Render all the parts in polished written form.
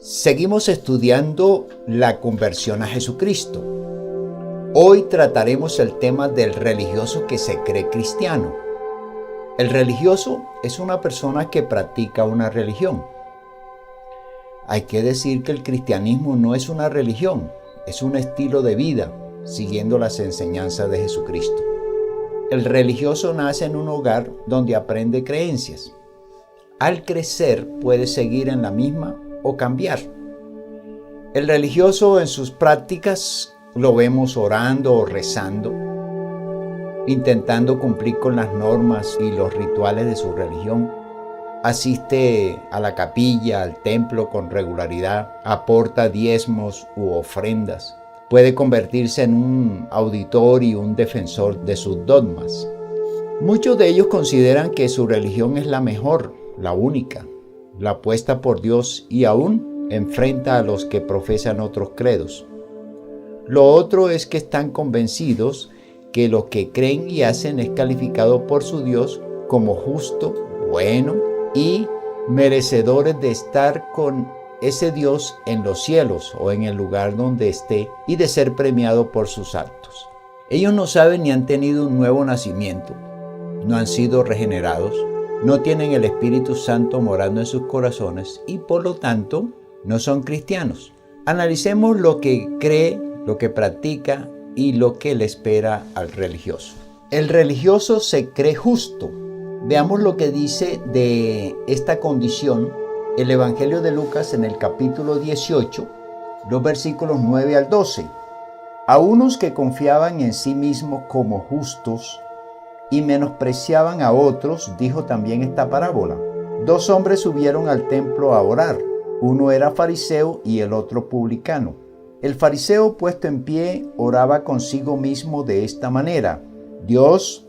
Seguimos estudiando la conversión a Jesucristo. Hoy trataremos el tema del religioso que se cree cristiano. El religioso es una persona que practica una religión. Hay que decir que el cristianismo no es una religión, es un estilo de vida, siguiendo las enseñanzas de Jesucristo. El religioso nace en un hogar donde aprende creencias. Al crecer puede seguir en la misma o cambiar. El religioso en sus prácticas lo vemos orando o rezando, intentando cumplir con las normas y los rituales de su religión. Asiste a la capilla, al templo con regularidad, aporta diezmos u ofrendas. Puede convertirse en un auditor y un defensor de sus dogmas. Muchos de ellos consideran que su religión es la mejor, la única, la puesta por Dios, y aún enfrenta a los que profesan otros credos. Lo otro es que están convencidos que lo que creen y hacen es calificado por su Dios como justo, bueno y merecedores de estar con ese Dios en los cielos o en el lugar donde esté y de ser premiado por sus actos. Ellos no saben ni han tenido un nuevo nacimiento, no han sido regenerados, no tienen el Espíritu Santo morando en sus corazones y por lo tanto no son cristianos. Analicemos lo que cree, lo que practica y lo que le espera al religioso. El religioso se cree justo. Veamos lo que dice de esta condición el Evangelio de Lucas en el capítulo 18, los versículos 9 al 12. A unos que confiaban en sí mismos como justos y menospreciaban a otros, dijo también esta parábola. Dos hombres subieron al templo a orar. Uno era fariseo y el otro publicano. El fariseo, puesto en pie, oraba consigo mismo de esta manera: Dios,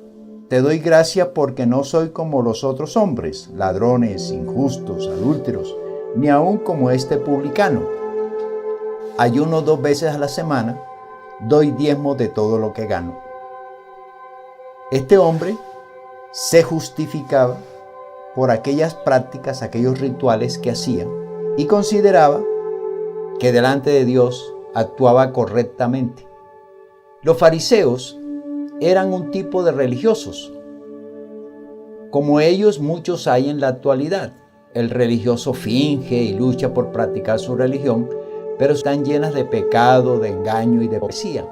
te doy gracia porque no soy como los otros hombres, ladrones, injustos, adúlteros, ni aun como este publicano. Ayuno 2 veces a la semana, doy diezmos de todo lo que gano. Este hombre se justificaba por aquellas prácticas, aquellos rituales que hacía, y consideraba que delante de Dios actuaba correctamente. Los fariseos eran un tipo de religiosos. Como ellos, muchos hay en la actualidad. El religioso finge y lucha por practicar su religión, pero están llenas de pecado, de engaño y de hipocresía.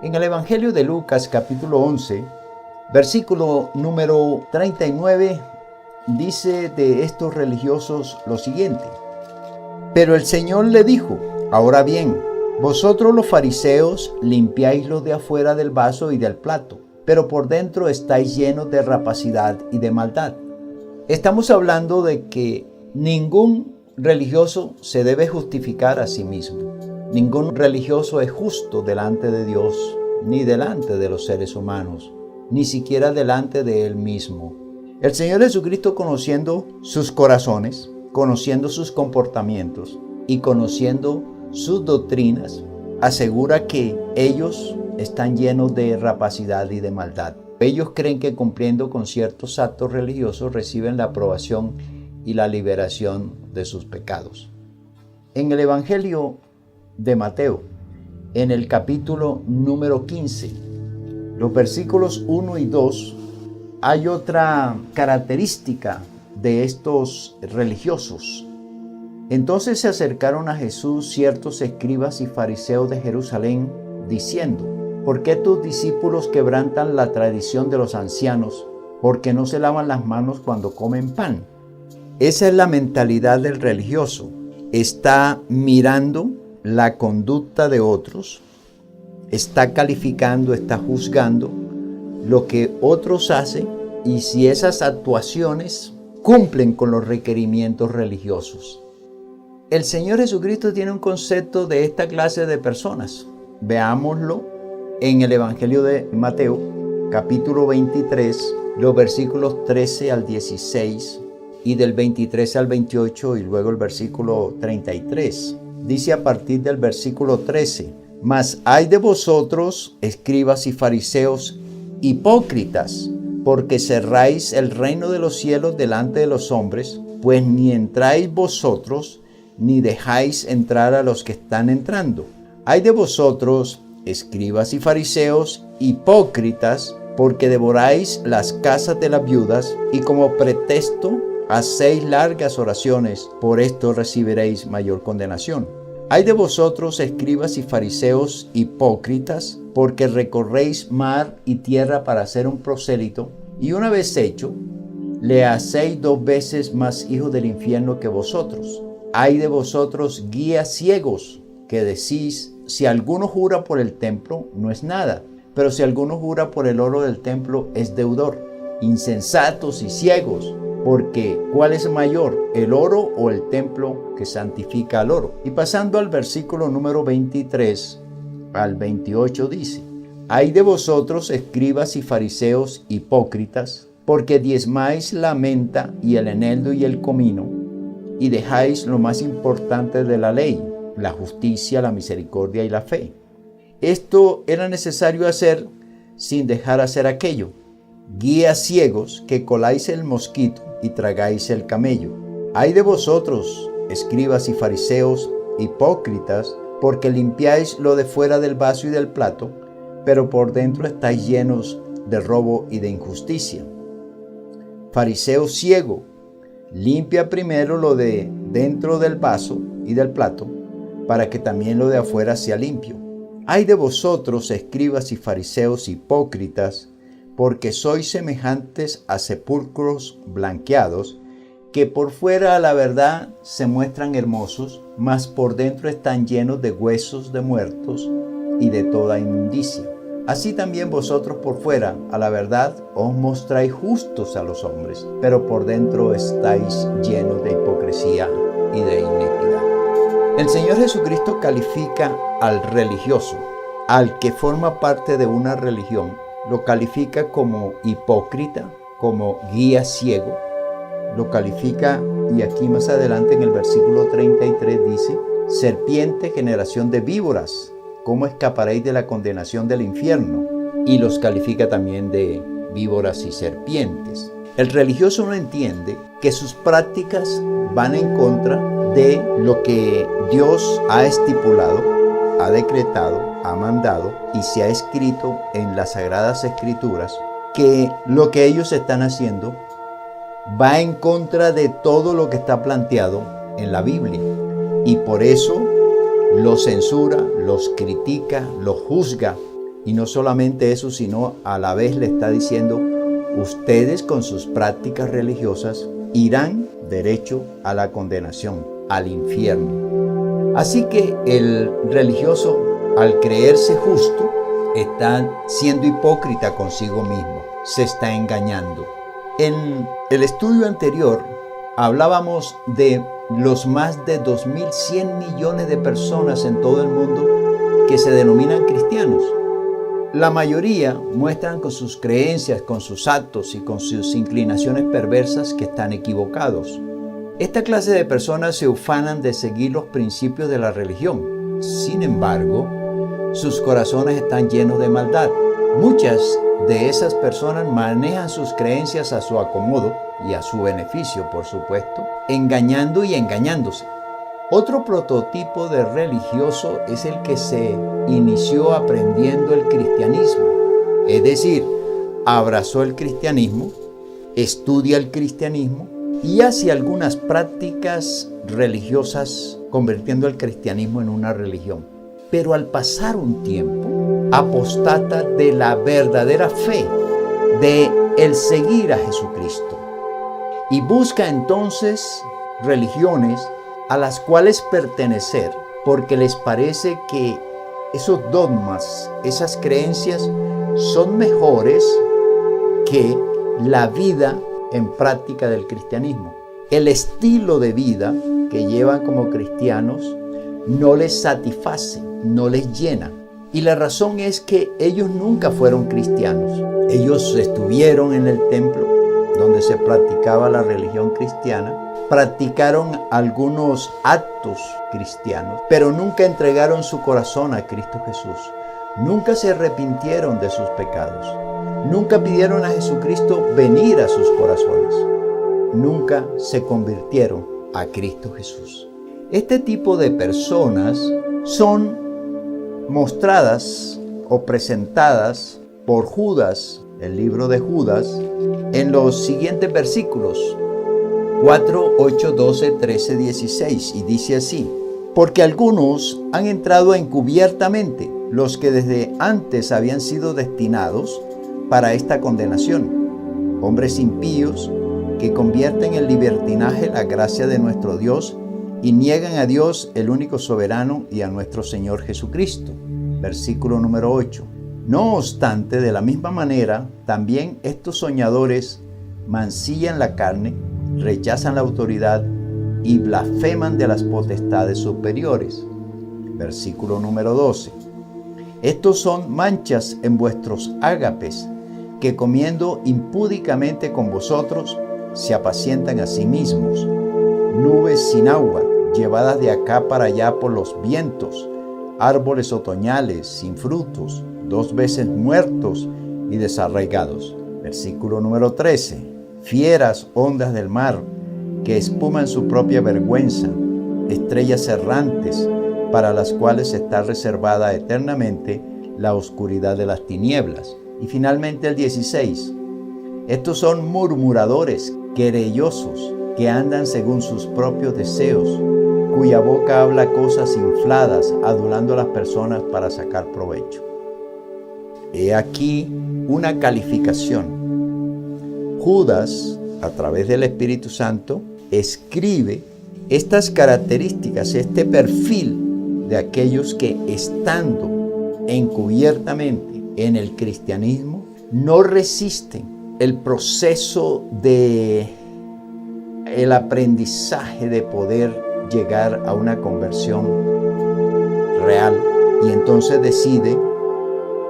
En el Evangelio de Lucas, capítulo 11, versículo número 39, dice de estos religiosos lo siguiente: Pero el Señor le dijo: Ahora bien, vosotros los fariseos limpiáis lo de afuera del vaso y del plato, pero por dentro estáis llenos de rapacidad y de maldad. Estamos hablando de que ningún religioso se debe justificar a sí mismo. Ningún religioso es justo delante de Dios, ni delante de los seres humanos, ni siquiera delante de Él mismo. El Señor Jesucristo, conociendo sus corazones, conociendo sus comportamientos y conociendo sus doctrinas, asegura que ellos están llenos de rapacidad y de maldad. Ellos creen que cumpliendo con ciertos actos religiosos reciben la aprobación y la liberación de sus pecados. En el Evangelio de Mateo, en el capítulo número 15, los versículos 1 y 2, hay otra característica de estos religiosos. Entonces se acercaron a Jesús ciertos escribas y fariseos de Jerusalén, diciendo: ¿Por qué tus discípulos quebrantan la tradición de los ancianos? Porque no se lavan las manos cuando comen pan. Esa es la mentalidad del religioso. Está mirando la conducta de otros, está calificando, está juzgando lo que otros hacen y si esas actuaciones cumplen con los requerimientos religiosos. El Señor Jesucristo tiene un concepto de esta clase de personas. Veámoslo en el Evangelio de Mateo, capítulo 23, los versículos 13 al 16 y del 23 al 28 y luego el versículo 33. Dice a partir del versículo 13: Mas ay de vosotros, escribas y fariseos, hipócritas, porque cerráis el reino de los cielos delante de los hombres, pues ni entráis vosotros, ni dejáis entrar a los que están entrando. Ay de vosotros, escribas y fariseos, hipócritas, porque devoráis las casas de las viudas y como pretexto hacéis largas oraciones, por esto recibiréis mayor condenación. Ay de vosotros, escribas y fariseos, hipócritas, porque recorréis mar y tierra para hacer un prosélito, y una vez hecho, le hacéis 2 veces más hijos del infierno que vosotros. Ay de vosotros, guías ciegos, que decís, si alguno jura por el templo, no es nada, pero si alguno jura por el oro del templo, es deudor. Insensatos y ciegos, porque ¿cuál es mayor, el oro o el templo que santifica al oro? Y pasando al versículo número 23 al 28 dice, ay de vosotros, escribas y fariseos, hipócritas, porque diezmáis la menta y el eneldo y el comino, y dejáis lo más importante de la ley, la justicia, la misericordia y la fe. Esto era necesario hacer sin dejar hacer aquello. Guías ciegos, que coláis el mosquito y tragáis el camello. Ay de vosotros, escribas y fariseos, hipócritas, porque limpiáis lo de fuera del vaso y del plato, pero por dentro estáis llenos de robo y de injusticia. Fariseo ciego, limpia primero lo de dentro del vaso y del plato, para que también lo de afuera sea limpio. Ay de vosotros, escribas y fariseos, hipócritas, porque sois semejantes a sepulcros blanqueados, que por fuera a la verdad se muestran hermosos, mas por dentro están llenos de huesos de muertos y de toda inmundicia. Así también vosotros por fuera a la verdad os mostráis justos a los hombres, pero por dentro estáis llenos de hipocresía y de iniquidad. El Señor Jesucristo califica al religioso, al que forma parte de una religión, lo califica como hipócrita, como guía ciego, lo califica, y aquí más adelante en el versículo 33 dice, serpiente, generación de víboras, ¿cómo escaparéis de la condenación del infierno? Y los califica también de víboras y serpientes. El religioso no entiende que sus prácticas van en contra de lo que Dios ha estipulado, ha decretado, ha mandado y se ha escrito en las Sagradas Escrituras, que lo que ellos están haciendo va en contra de todo lo que está planteado en la Biblia. Y por eso los censura, los critica, los juzga. Y no solamente eso, sino a la vez le está diciendo, ustedes con sus prácticas religiosas irán derecho a la condenación, al infierno. Así que el religioso, al creerse justo, está siendo hipócrita consigo mismo, se está engañando. En el estudio anterior hablábamos de los más de 2.100 millones de personas en todo el mundo que se denominan cristianos. La mayoría muestran con sus creencias, con sus actos y con sus inclinaciones perversas que están equivocados. Esta clase de personas se ufanan de seguir los principios de la religión. Sin embargo, sus corazones están llenos de maldad. Muchas de esas personas manejan sus creencias a su acomodo y a su beneficio, por supuesto, engañando y engañándose. Otro prototipo de religioso es el que se inició aprendiendo el cristianismo, es decir, abrazó el cristianismo, estudia el cristianismo y hace algunas prácticas religiosas convirtiendo el cristianismo en una religión. Pero al pasar un tiempo, apostata de la verdadera fe, de el seguir a Jesucristo, y busca entonces religiones a las cuales pertenecer, porque les parece que esos dogmas, esas creencias son mejores que la vida en práctica del cristianismo. El estilo de vida que llevan como cristianos no les satisface, no les llena. Y la razón es que ellos nunca fueron cristianos. Ellos estuvieron en el templo donde se practicaba la religión cristiana, practicaron algunos actos cristianos, pero nunca entregaron su corazón a Cristo Jesús. Nunca se arrepintieron de sus pecados. Nunca pidieron a Jesucristo venir a sus corazones. Nunca se convirtieron a Cristo Jesús. Este tipo de personas son mostradas o presentadas por Judas, el libro de Judas, en los siguientes versículos 4, 8, 12, 13, 16, y dice así: porque algunos han entrado encubiertamente, los que desde antes habían sido destinados para esta condenación, hombres impíos que convierten en libertinaje la gracia de nuestro Dios y niegan a Dios, el único soberano, y a nuestro Señor Jesucristo. Versículo número 8. No obstante, de la misma manera, también estos soñadores mancillan la carne, rechazan la autoridad y blasfeman de las potestades superiores. Versículo número 12. Estos son manchas en vuestros ágapes, que comiendo impúdicamente con vosotros, se apacientan a sí mismos. Nubes sin agua, llevadas de acá para allá por los vientos, árboles otoñales sin frutos, 2 veces muertos y desarraigados. Versículo número 13. Fieras ondas del mar, que espuman su propia vergüenza, estrellas errantes, para las cuales está reservada eternamente la oscuridad de las tinieblas. Y finalmente el 16. Estos son murmuradores, querellosos, que andan según sus propios deseos, cuya boca habla cosas infladas, adulando a las personas para sacar provecho. He aquí una calificación. Judas, a través del Espíritu Santo, escribe estas características, este perfil de aquellos que, estando encubiertamente en el cristianismo, no resisten el proceso de el aprendizaje de poder llegar a una conversión real, y entonces decide,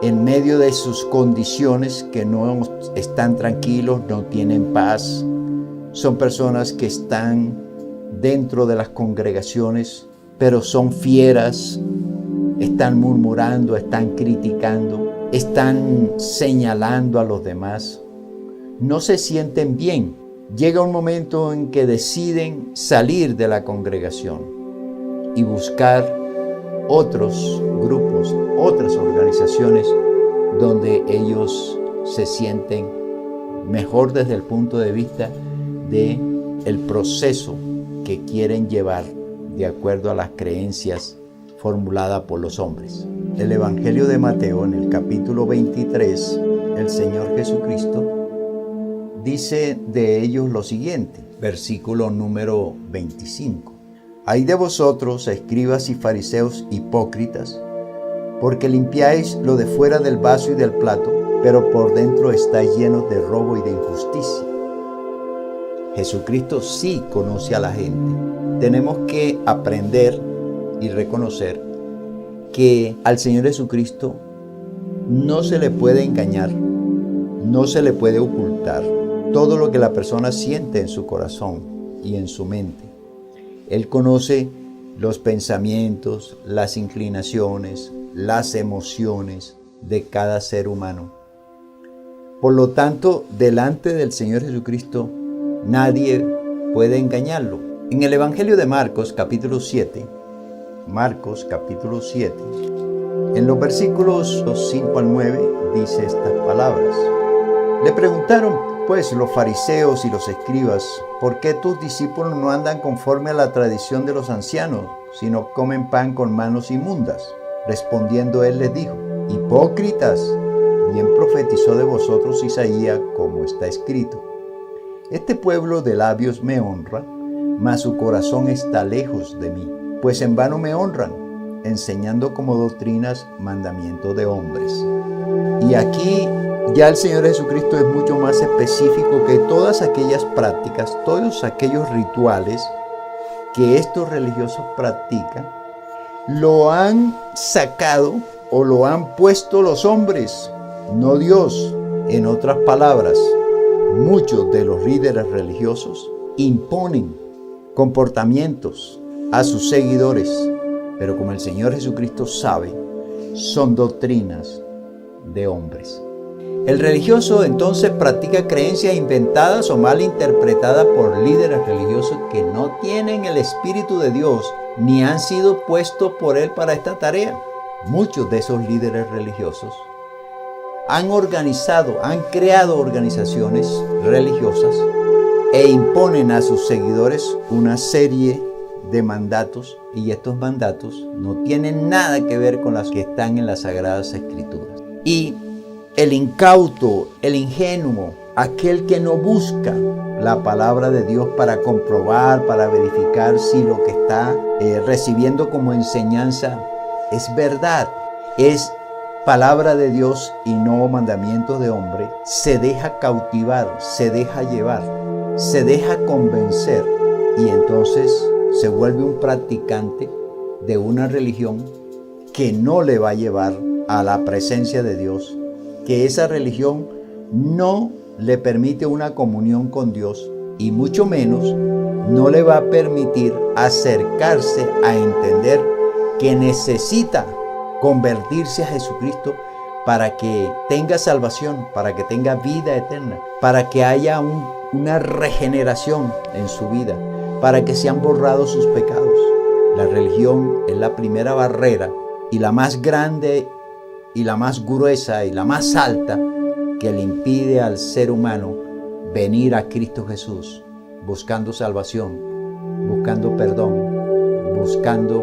en medio de sus condiciones, que no están tranquilos, no tienen paz, son personas que están dentro de las congregaciones, pero son fieras, están murmurando, están criticando, están señalando a los demás, no se sienten bien. Llega un momento en que deciden salir de la congregación y buscar otros grupos, otras organizaciones donde ellos se sienten mejor desde el punto de vista de el proceso que quieren llevar de acuerdo a las creencias formuladas por los hombres. El Evangelio de Mateo, en el capítulo 23, el Señor Jesucristo dice de ellos lo siguiente, versículo número 25. Ay de vosotros, escribas y fariseos hipócritas, porque limpiáis lo de fuera del vaso y del plato, pero por dentro estáis llenos de robo y de injusticia. Jesucristo sí conoce a la gente. Tenemos que aprender y reconocer que al Señor Jesucristo no se le puede engañar, no se le puede ocultar todo lo que la persona siente en su corazón y en su mente. Él conoce los pensamientos, las inclinaciones, las emociones de cada ser humano. Por lo tanto, delante del Señor Jesucristo, nadie puede engañarlo. En el Evangelio de Marcos, capítulo 7, en los versículos 5 al 9, dice estas palabras. Le preguntaron pues los fariseos y los escribas: ¿por qué tus discípulos no andan conforme a la tradición de los ancianos, sino comen pan con manos inmundas? Respondiendo él les dijo: hipócritas, bien profetizó de vosotros Isaías, como está escrito: este pueblo de labios me honra, mas su corazón está lejos de mí, pues en vano me honran, enseñando como doctrinas mandamientos de hombres. Y aquí ya el Señor Jesucristo es mucho más específico que todas aquellas prácticas, todos aquellos rituales que estos religiosos practican, lo han sacado o lo han puesto los hombres, no Dios. En otras palabras, muchos de los líderes religiosos imponen comportamientos a sus seguidores, pero como el Señor Jesucristo sabe, son doctrinas de hombres. El religioso entonces practica creencias inventadas o mal interpretadas por líderes religiosos que no tienen el Espíritu de Dios ni han sido puestos por Él para esta tarea. Muchos de esos líderes religiosos han creado organizaciones religiosas e imponen a sus seguidores una serie de mandatos, y estos mandatos no tienen nada que ver con las que están en las Sagradas Escrituras. Y el incauto, el ingenuo, aquel que no busca la palabra de Dios para comprobar, para verificar si lo que está recibiendo como enseñanza es verdad, es palabra de Dios y no mandamientos de hombre, se deja cautivar, se deja llevar, se deja convencer, y entonces se vuelve un practicante de una religión que no le va a llevar a la presencia de Dios, que esa religión no le permite una comunión con Dios y mucho menos no le va a permitir acercarse a entender que necesita convertirse a Jesucristo para que tenga salvación, para que tenga vida eterna, para que haya una regeneración en su vida, para que sean borrados sus pecados. La religión es la primera barrera y la más grande y la más gruesa y la más alta que le impide al ser humano venir a Cristo Jesús buscando salvación, buscando perdón, buscando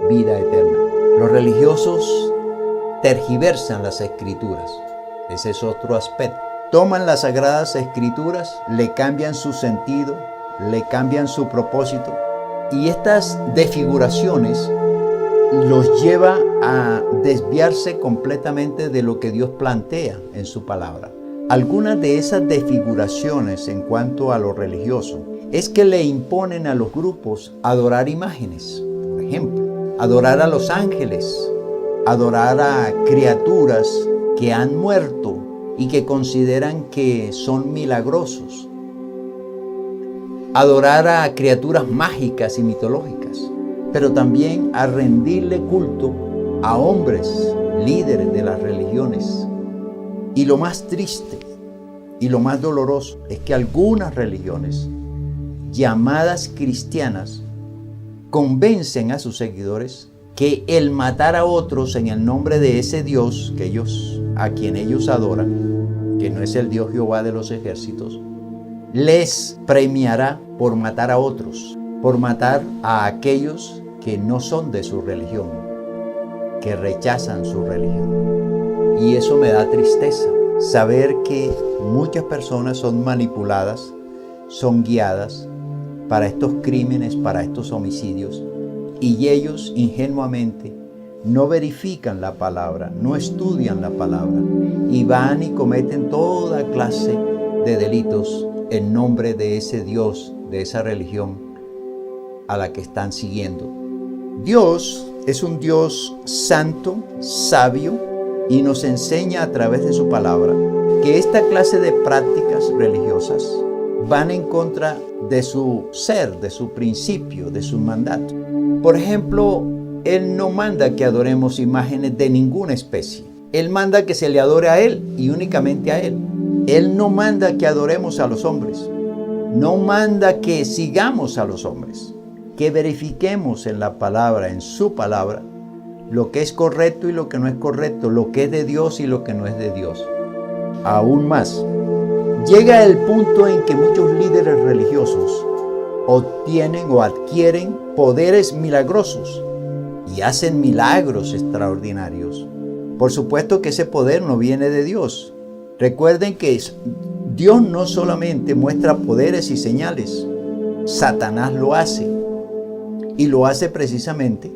vida eterna. Los religiosos tergiversan las Escrituras. Ese es otro aspecto. Toman las Sagradas Escrituras, le cambian su sentido, le cambian su propósito, y estas desfiguraciones los lleva a desviarse completamente de lo que Dios plantea en su palabra. Algunas de esas desfiguraciones en cuanto a lo religioso es que le imponen a los grupos adorar imágenes. Por ejemplo, adorar a los ángeles, adorar a criaturas que han muerto y que consideran que son milagrosos. Adorar a criaturas mágicas y mitológicas, pero también a rendirle culto a hombres, líderes de las religiones. Y lo más triste y lo más doloroso es que algunas religiones, llamadas cristianas, convencen a sus seguidores que el matar a otros en el nombre de ese Dios a quien ellos adoran, que no es el Dios Jehová de los ejércitos, les premiará por matar a otros, por matar a aquellos que no son de su religión, que rechazan su religión. Y eso me da tristeza, saber que muchas personas son manipuladas, son guiadas para estos crímenes, para estos homicidios, y ellos ingenuamente no verifican la palabra, no estudian la palabra, y van y cometen toda clase de delitos en nombre de ese Dios, de esa religión a la que están siguiendo. Dios es un Dios santo, sabio, y nos enseña a través de su palabra que esta clase de prácticas religiosas van en contra de su ser, de su principio, de su mandato. Por ejemplo, Él no manda que adoremos imágenes de ninguna especie. Él manda que se le adore a Él y únicamente a Él. Él no manda que adoremos a los hombres. No manda que sigamos a los hombres. Que verifiquemos en la palabra, en su palabra, lo que es correcto y lo que no es correcto, lo que es de Dios y lo que no es de Dios. Aún más, llega el punto en que muchos líderes religiosos obtienen o adquieren poderes milagrosos y hacen milagros extraordinarios. Por supuesto que ese poder no viene de Dios. Recuerden que Dios no solamente muestra poderes y señales, Satanás lo hace, y lo hace precisamente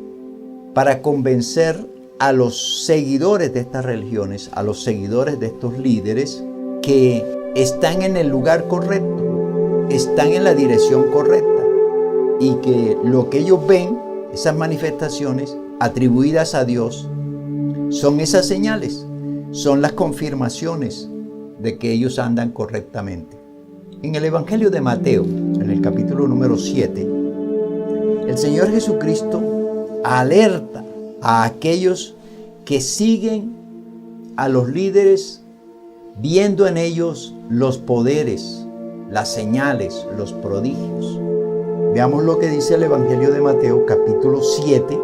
para convencer a los seguidores de estas religiones, a los seguidores de estos líderes, que están en el lugar correcto, están en la dirección correcta, y que lo que ellos ven, esas manifestaciones atribuidas a Dios, son esas señales, son las confirmaciones de que ellos andan correctamente. En el Evangelio de Mateo, en el capítulo número 7, el Señor Jesucristo alerta a aquellos que siguen a los líderes viendo en ellos los poderes, las señales, los prodigios. Veamos lo que dice el Evangelio de Mateo, capítulo 7,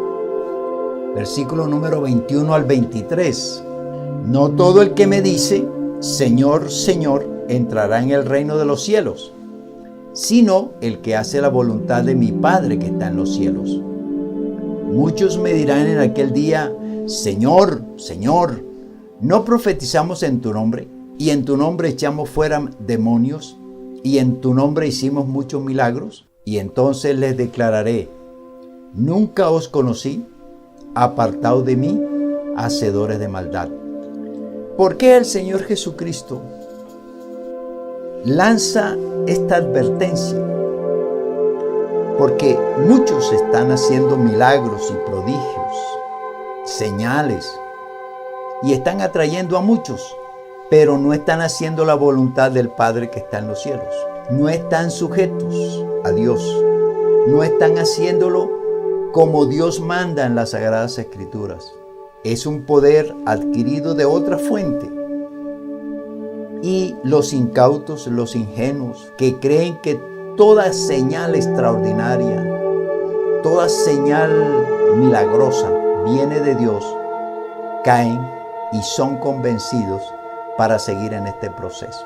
versículo número 21 al 23. No todo el que me dice, Señor, Señor, entrará en el reino de los cielos, sino el que hace la voluntad de mi Padre que está en los cielos. Muchos me dirán en aquel día, Señor, Señor, ¿no profetizamos en tu nombre? Y en tu nombre echamos fuera demonios, y en tu nombre hicimos muchos milagros. Y entonces les declararé, nunca os conocí, apartaos de mí, hacedores de maldad. ¿Por qué el Señor Jesucristo lanza esta advertencia? Porque muchos están haciendo milagros y prodigios, señales, y están atrayendo a muchos, pero no están haciendo la voluntad del Padre que está en los cielos. No están sujetos a Dios. No están haciéndolo como Dios manda en las Sagradas Escrituras. Es un poder adquirido de otra fuente. Y los incautos, los ingenuos, que creen que toda señal extraordinaria, toda señal milagrosa viene de Dios, caen y son convencidos para seguir en este proceso.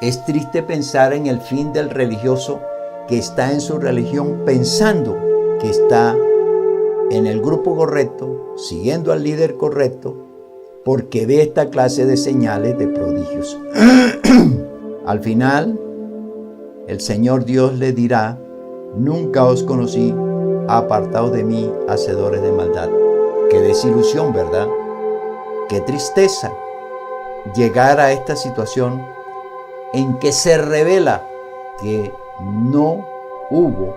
Es triste pensar en el fin del religioso que está en su religión pensando que está en el grupo correcto, siguiendo al líder correcto, porque ve esta clase de señales de prodigios. Al final, el Señor Dios le dirá, nunca os conocí, apartaos de mí, hacedores de maldad. Qué desilusión, ¿verdad? Qué tristeza llegar a esta situación en que se revela que no hubo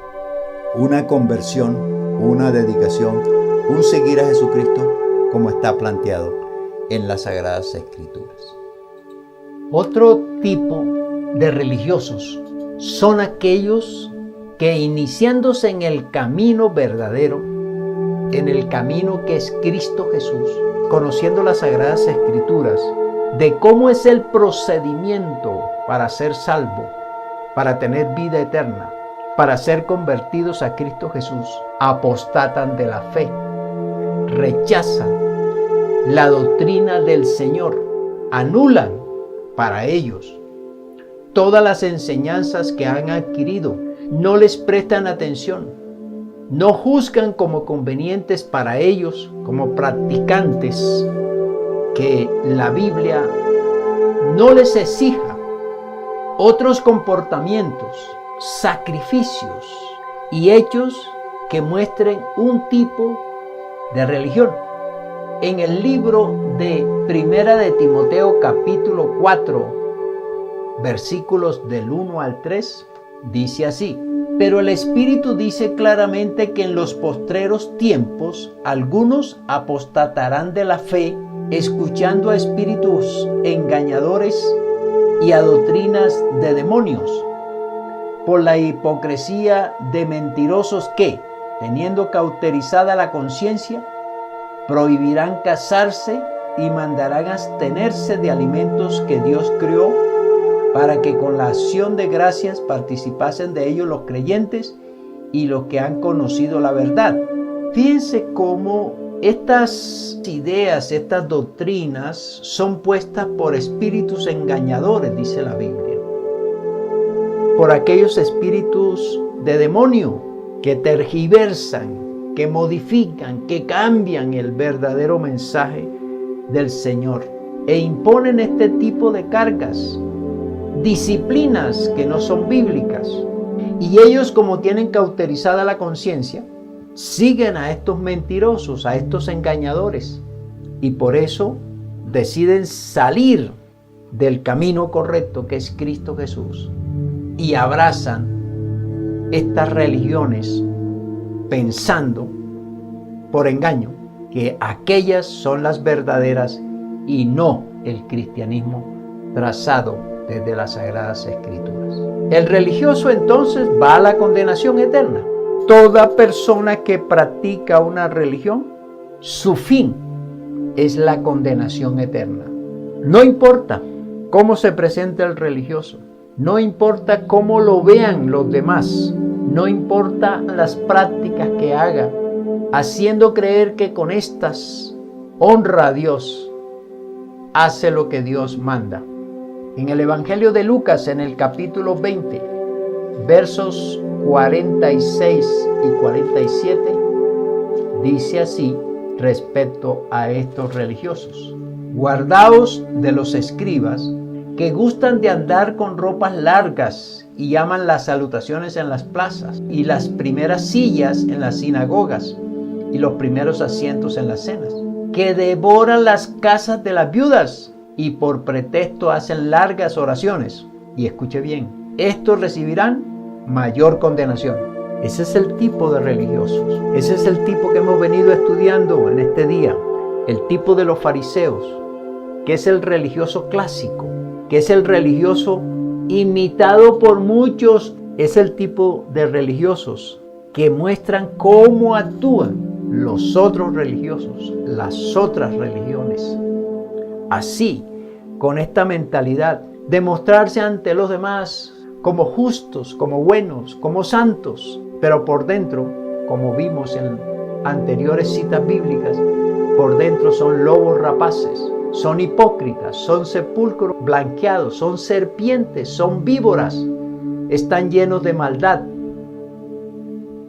una conversión, una dedicación, un seguir a Jesucristo como está planteado en las Sagradas Escrituras. Otro tipo de religiosos son aquellos que, iniciándose en el camino verdadero, en el camino que es Cristo Jesús, conociendo las Sagradas Escrituras, de cómo es el procedimiento para ser salvo, para tener vida eterna, para ser convertidos a Cristo Jesús, apostatan de la fe, rechazan la doctrina del Señor, anulan para ellos todas las enseñanzas que han adquirido, no les prestan atención, no juzgan como convenientes para ellos, como practicantes, que la Biblia no les exija otros comportamientos, sacrificios y hechos que muestren un tipo de religión. En el libro de Primera de Timoteo capítulo 4, versículos del 1 al 3, dice así: pero el Espíritu dice claramente que en los postreros tiempos algunos apostatarán de la fe, escuchando a espíritus engañadores y a doctrinas de demonios, por la hipocresía de mentirosos que, teniendo cauterizada la conciencia, prohibirán casarse y mandarán abstenerse de alimentos que Dios creó, para que con la acción de gracias participasen de ellos los creyentes y los que han conocido la verdad. Fíjense cómo estas ideas, estas doctrinas son puestas por espíritus engañadores, dice la Biblia, por aquellos espíritus de demonio que tergiversan, que modifican, que cambian el verdadero mensaje del Señor e imponen este tipo de cargas, disciplinas que no son bíblicas. Y ellos, como tienen cauterizada la conciencia, siguen a estos mentirosos, a estos engañadores, y por eso deciden salir del camino correcto que es Cristo Jesús y abrazan estas religiones pensando por engaño que aquellas son las verdaderas y no el cristianismo trazado desde las Sagradas Escrituras. El religioso entonces va a la condenación eterna. Toda persona que practica una religión, su fin es la condenación eterna. No importa cómo se presenta el religioso, no importa cómo lo vean los demás, no importa las prácticas que haga, haciendo creer que con estas honra a Dios, hace lo que Dios manda. En el Evangelio de Lucas, en el capítulo 20, versos 46 y 47, dice así respecto a estos religiosos: guardaos de los escribas que gustan de andar con ropas largas y llaman las salutaciones en las plazas y las primeras sillas en las sinagogas y los primeros asientos en las cenas, que devoran las casas de las viudas y por pretexto hacen largas oraciones. Y escuche bien, estos recibirán mayor condenación. Ese es el tipo de religiosos. Ese es el tipo que hemos venido estudiando en este día. El tipo de los fariseos, que es el religioso clásico, que es el religioso imitado por muchos. Es el tipo de religiosos que muestran cómo actúan los otros religiosos, las otras religiones. Así, con esta mentalidad de mostrarse ante los demás como justos, como buenos, como santos, pero por dentro, como vimos en anteriores citas bíblicas, por dentro son lobos rapaces, son hipócritas, son sepulcros blanqueados, son serpientes, son víboras, están llenos de maldad.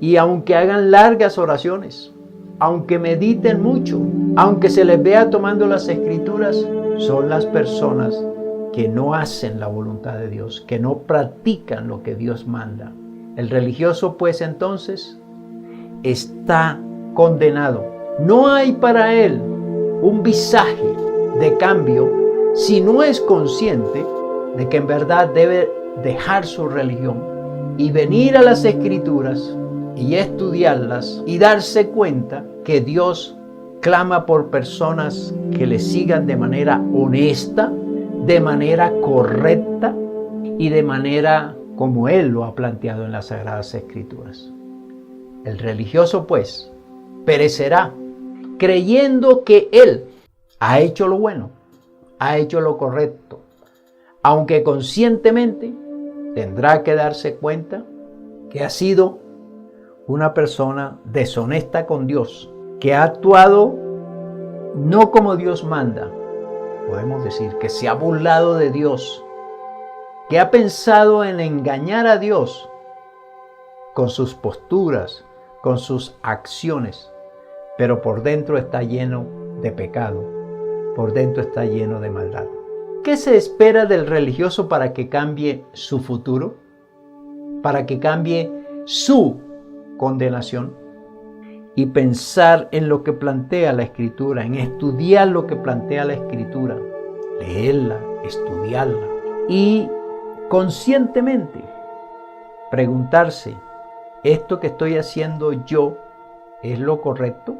Y aunque hagan largas oraciones, aunque mediten mucho, aunque se les vea tomando las escrituras, son las personas que no hacen la voluntad de Dios, que no practican lo que Dios manda. El religioso, pues, entonces, está condenado. No hay para él un visaje de cambio si no es consciente de que en verdad debe dejar su religión y venir a las escrituras y estudiarlas y darse cuenta que Dios clama por personas que le sigan de manera honesta, de manera correcta y de manera como Él lo ha planteado en las Sagradas Escrituras. El religioso, pues, perecerá creyendo que Él ha hecho lo bueno, ha hecho lo correcto, aunque conscientemente tendrá que darse cuenta que ha sido una persona deshonesta con Dios, que ha actuado no como Dios manda. Podemos decir que se ha burlado de Dios, que ha pensado en engañar a Dios con sus posturas, con sus acciones, pero por dentro está lleno de pecado, por dentro está lleno de maldad. ¿Qué se espera del religioso para que cambie su futuro? Para que cambie su condenación. Y pensar en lo que plantea la Escritura, en estudiar lo que plantea la Escritura, leerla, estudiarla y conscientemente preguntarse: ¿esto que estoy haciendo yo es lo correcto?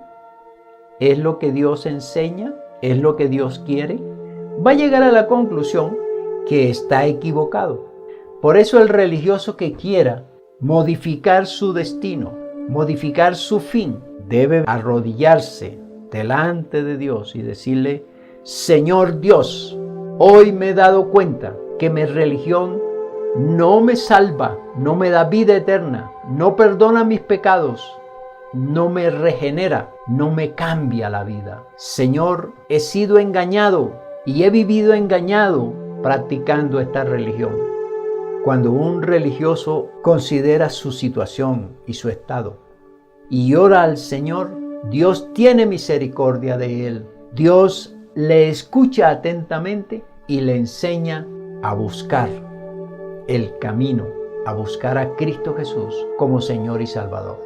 ¿Es lo que Dios enseña? ¿Es lo que Dios quiere? Va a llegar a la conclusión que está equivocado. Por eso el religioso que quiera modificar su destino, modificar su fin, debe arrodillarse delante de Dios y decirle: Señor Dios, hoy me he dado cuenta que mi religión no me salva, no me da vida eterna, no perdona mis pecados, no me regenera, no me cambia la vida. Señor, he sido engañado y he vivido engañado practicando esta religión. Cuando un religioso considera su situación y su estado y ora al Señor, Dios tiene misericordia de él. Dios le escucha atentamente y le enseña a buscar el camino, a buscar a Cristo Jesús como Señor y Salvador.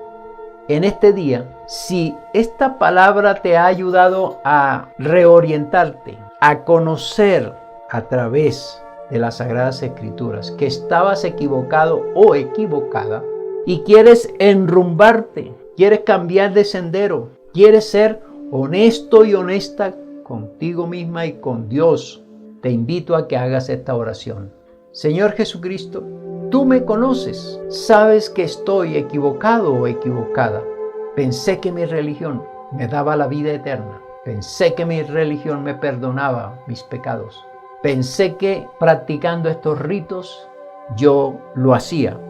En este día, si esta palabra te ha ayudado a reorientarte, a conocer a través de las Sagradas Escrituras que estabas equivocado o equivocada y quieres enrumbarte, quieres cambiar de sendero, quieres ser honesto y honesta contigo misma y con Dios, te invito a que hagas esta oración. Señor Jesucristo, tú me conoces, sabes que estoy equivocado o equivocada. Pensé que mi religión me daba la vida eterna, Pensé que mi religión me perdonaba mis pecados. Pensé que practicando estos ritos yo lo hacía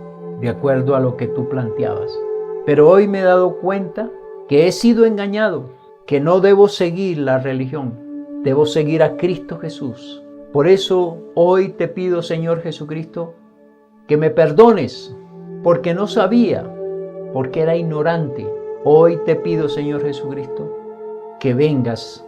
de acuerdo a lo que tú planteabas. Pero hoy me he dado cuenta que he sido engañado, que no debo seguir la religión, debo seguir a Cristo Jesús. Por eso hoy te pido, Señor Jesucristo, que me perdones, porque no sabía, porque era ignorante. Hoy te pido, Señor Jesucristo, que vengas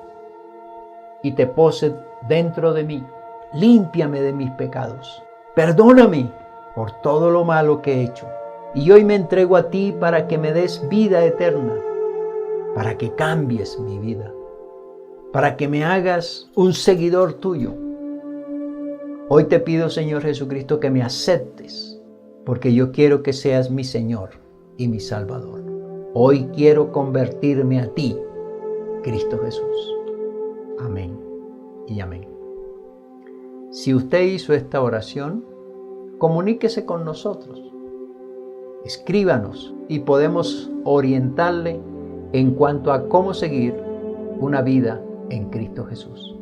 y te poses dentro de mí. Límpiame de mis pecados. Perdóname por todo lo malo que he hecho. Y hoy me entrego a ti para que me des vida eterna, para que cambies mi vida, para que me hagas un seguidor tuyo. Hoy te pido, Señor Jesucristo, que me aceptes, porque yo quiero que seas mi Señor y mi Salvador. Hoy quiero convertirme a ti, Cristo Jesús. Amén y amén. Si usted hizo esta oración, comuníquese con nosotros. Escríbanos y podemos orientarle en cuanto a cómo seguir una vida en Cristo Jesús.